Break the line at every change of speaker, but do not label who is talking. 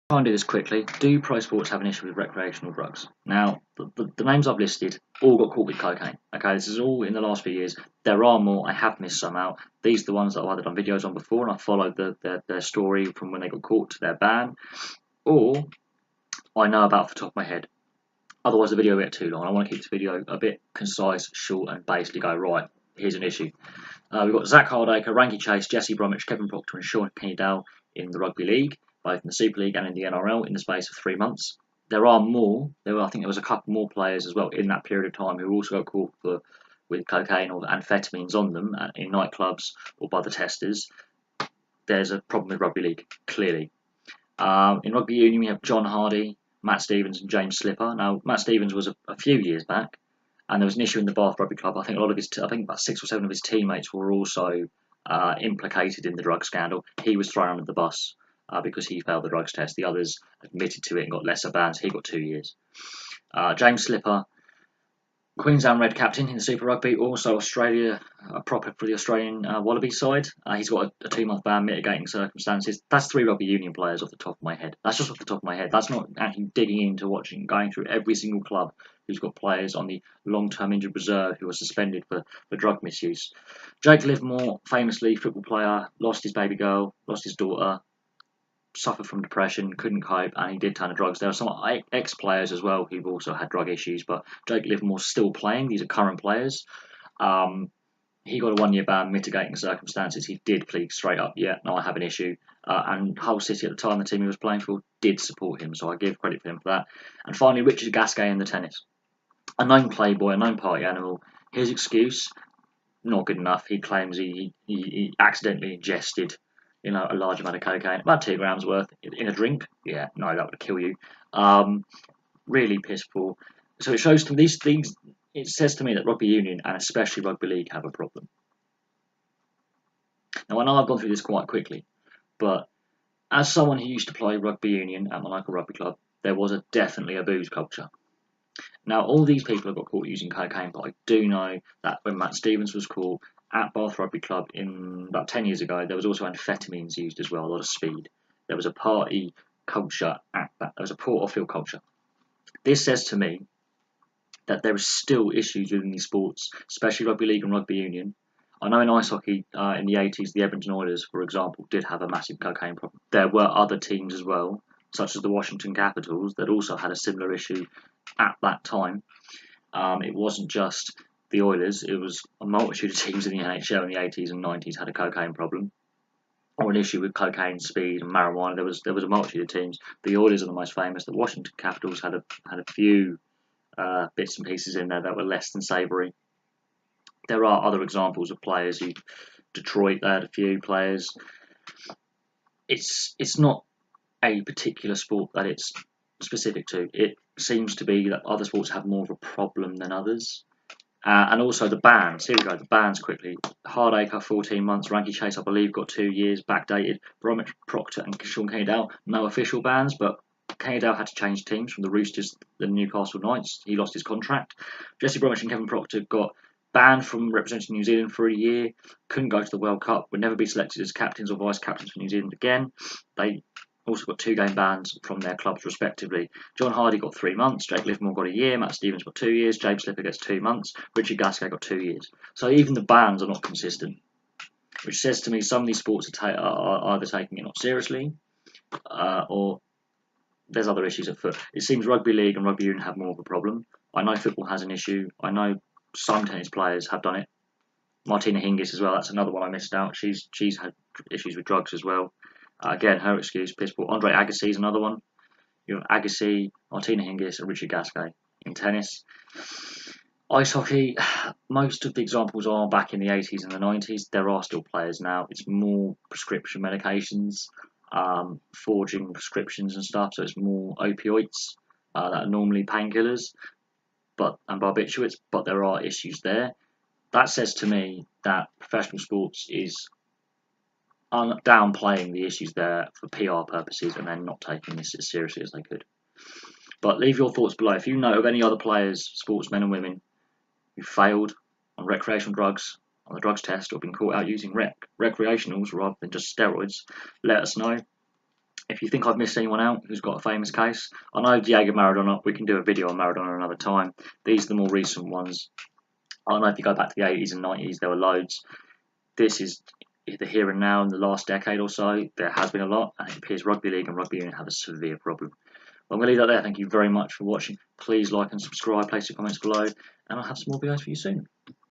Try and do this quickly. Do pro sports have an issue with recreational drugs? Now, the names I've listed all got caught with cocaine. Okay, this is all in the last few years. There are more. I have missed some out. These are the ones that I've either done videos on before and I followed their story from when they got caught to their ban, or I know about off the top of my head. Otherwise, the video will get too long. I want to keep this video a bit concise, short, and basically go, right, here's an issue. We've got Zach Hardacre, Ranky Chase, Jesse Bromwich, Kevin Proctor, and Sean Kennedale in the Rugby League, both in the Super League and in the NRL, in the space of 3 months. There are more. I think there was a couple more players as well in that period of time who also got caught with cocaine or amphetamines on them in nightclubs or by the testers. There's a problem with Rugby League, clearly. In Rugby Union, we have John Hardy, Matt Stevens, and James Slipper. Now, Matt Stevens was a few years back, and there was an issue in the Bath Rugby Club. I think about 6 or 7 of his teammates were also implicated in the drug scandal. He was thrown under the bus because he failed the drugs test. The others admitted to it and got lesser bans. He got 2 years. James Slipper, Queensland Red captain in the Super Rugby, also Australia proper for the Australian Wallaby side. He's got a 2-month ban, mitigating circumstances. That's 3 Rugby Union players off the top of my head. That's just off the top of my head. That's not actually digging into going through every single club who's got players on the long-term injured reserve who are suspended for drug misuse. Jake Livermore, famously football player, lost his baby girl, lost his daughter, suffered from depression, couldn't cope, and he did turn to drugs. There are some ex-players as well who've also had drug issues, but Jake Livermore's still playing. These are current players. He got a 1-year ban, mitigating circumstances. He did plead straight up, yeah, no, I have an issue. And Hull City at the time, the team he was playing for, did support him, so I give credit for him for that. And finally, Richard Gasquet in the tennis. A known playboy, a known party animal. His excuse, not good enough. He claims he accidentally ingested a large amount of cocaine, about 2 grams worth in a drink. Yeah, no, that would kill you. Really piss poor. So it shows to these things. It says to me that Rugby Union and especially Rugby League have a problem. Now I know I've gone through this quite quickly, but as someone who used to play Rugby Union at my local rugby club, there was definitely a booze culture. Now all these people have got caught using cocaine, but I do know that when Matt Stevens was caught at Bath Rugby Club in about 10 years ago, there was also amphetamines used as well, a lot of speed. There was a party culture at that. There was a port or field culture. This says to me that there are still issues within these sports, especially Rugby League and Rugby Union. I know in ice hockey in the 80s, the Edmonton Oilers, for example, did have a massive cocaine problem. There were other teams as well, such as the Washington Capitals, that also had a similar issue at that time. It wasn't just the Oilers, it was a multitude of teams in the NHL in the 80s and 90s had a cocaine problem, or an issue with cocaine, speed, and marijuana. There was a multitude of teams. The Oilers are the most famous. The Washington Capitals had a few bits and pieces in there that were less than savoury. There are other examples of players who Detroit, they had a few players. It's not a particular sport that it's specific to. It seems to be that other sports have more of a problem than others. And also the bans. Here we go, the bans quickly. Hardacre, 14 months. Ranky Chase, I believe, got 2 years, backdated. Bromwich, Proctor, and Sean Kennedale, no official bans, but Kennedale had to change teams from the Roosters to the Newcastle Knights. He lost his contract. Jesse Bromwich and Kevin Proctor got banned from representing New Zealand for a year. Couldn't go to the World Cup. Would never be selected as captains or vice captains for New Zealand again. They also got 2-game bans from their clubs respectively. John Hardy got 3 months, Jake Livermore got a year, Matt Stevens got 2 years, James Slipper gets 2 months, Richard Gasquet got 2 years. So even the bans are not consistent, which says to me some of these sports are either taking it not seriously or there's other issues afoot. It seems Rugby League and Rugby Union have more of a problem. I know football has an issue. I know some tennis players have done it. Martina Hingis as well, that's another one I missed out. She's had issues with drugs as well. Again, her excuse, piss poor. Andre Agassi is another one. You have Agassi, Martina Hingis, and Richard Gasquet in tennis. Ice hockey, most of the examples are back in the 80s and the 90s. There are still players now. It's more prescription medications, forging prescriptions and stuff. So it's more opioids that are normally painkillers and barbiturates, but there are issues there. That says to me that professional sports is downplaying the issues there for PR purposes and then not taking this as seriously as they could. But leave your thoughts below. If you know of any other players, sportsmen and women, who failed on recreational drugs, on the drugs test, or been caught out using recreationals rather than just steroids, let us know. If you think I've missed anyone out who's got a famous case, I know Diego Maradona. We can do a video on Maradona another time. These are the more recent ones. I don't know if you go back to the 80s and 90s, there were loads. This is the here and now in the last decade or so. There has been a lot, and it appears rugby league and rugby union have a severe problem. Well, I'm going to leave that there. Thank you very much for watching. Please like and subscribe, place your comments below, and I'll have some more videos for you soon.